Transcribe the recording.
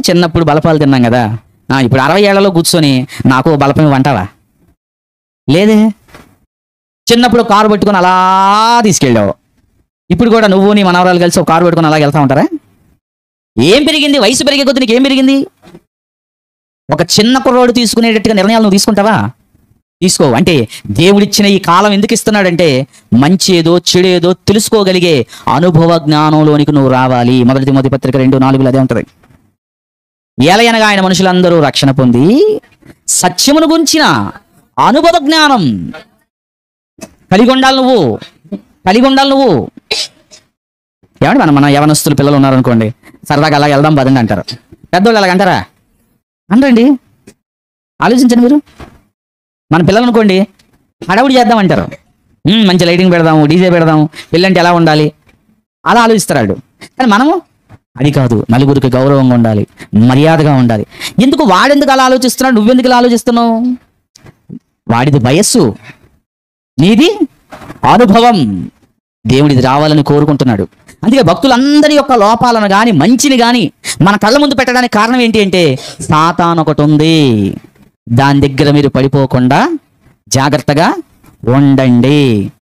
చిన్నప్పుడు బలపాలు తిన్నాం కదా, ఇప్పుడు 60 ఏళ్లలో కూర్చొని నాకు బలపం వంటావా? లేదే. చిన్నప్పుడు కారు పట్టుకొని అలా తీసుకెళ్ళావు, ఇప్పుడు కూడా నువ్వు నీ మనవరాలు కలిసి ఒక కారు పట్టుకొని అలా వెళ్తా ఉంటారా? ఏం పెరిగింది? వయసు పెరిగే కొద్ది నీకు ఏం పెరిగింది? ఒక చిన్న కుర్రోడు తీసుకునేటట్టుగా నిర్ణయాలు నువ్వు తీసుకుంటావా? తీసుకో. అంటే దేవుడిచ్చిన ఈ కాలం ఎందుకు ఇస్తున్నాడంటే మంచి ఏదో చెడు ఏదో తెలుసుకోగలిగే అనుభవ జ్ఞానంలోనికి నువ్వు రావాలి. 1 తిమోతి పత్రిక 2:4 అదే ఉంటుంది. ఏలయనగా ఆయన మనుషులందరూ రక్షణ పొంది సత్యమును గురించిన అనుభవ జ్ఞానం కలిగి ఉండాలి. నువ్వు ఏమంటే మన యవనస్తులు పిల్లలు ఉన్నారనుకోండి, సరదాగా అలా వెళ్దాం పదండి అంటారు. పెద్దోళ్ళు అలాగ అంటారా? అనరండి. ఆలోచించండి మీరు. మన పిల్లలు అనుకోండి, హడావుడి చేద్దామంటారు. మంచి లైటింగ్ పెడదాము, డీజే పెడదాము, పెళ్ళంటే ఎలా ఉండాలి అలా ఆలోచిస్తాడు. కానీ మనము అది కాదు, నలుగురికి గౌరవంగా ఉండాలి, మర్యాదగా ఉండాలి. ఎందుకు వాడెందుకు అలా ఆలోచిస్తున్నాడు? నువ్వెందుకు ఇలా ఆలోచిస్తున్నావు? వాడిది వయస్సు, నీది అనుభవం. దేవుడిది రావాలని కోరుకుంటున్నాడు. అందుకే భక్తులందరి యొక్క లోపాలను కానీ మంచిని కానీ మన కళ్ళ ముందు పెట్టడానికి కారణం ఏంటి అంటే సాతాను ఒకటి ఉంది. దాని దగ్గర మీరు పడిపోకుండా జాగ్రత్తగా ఉండండి.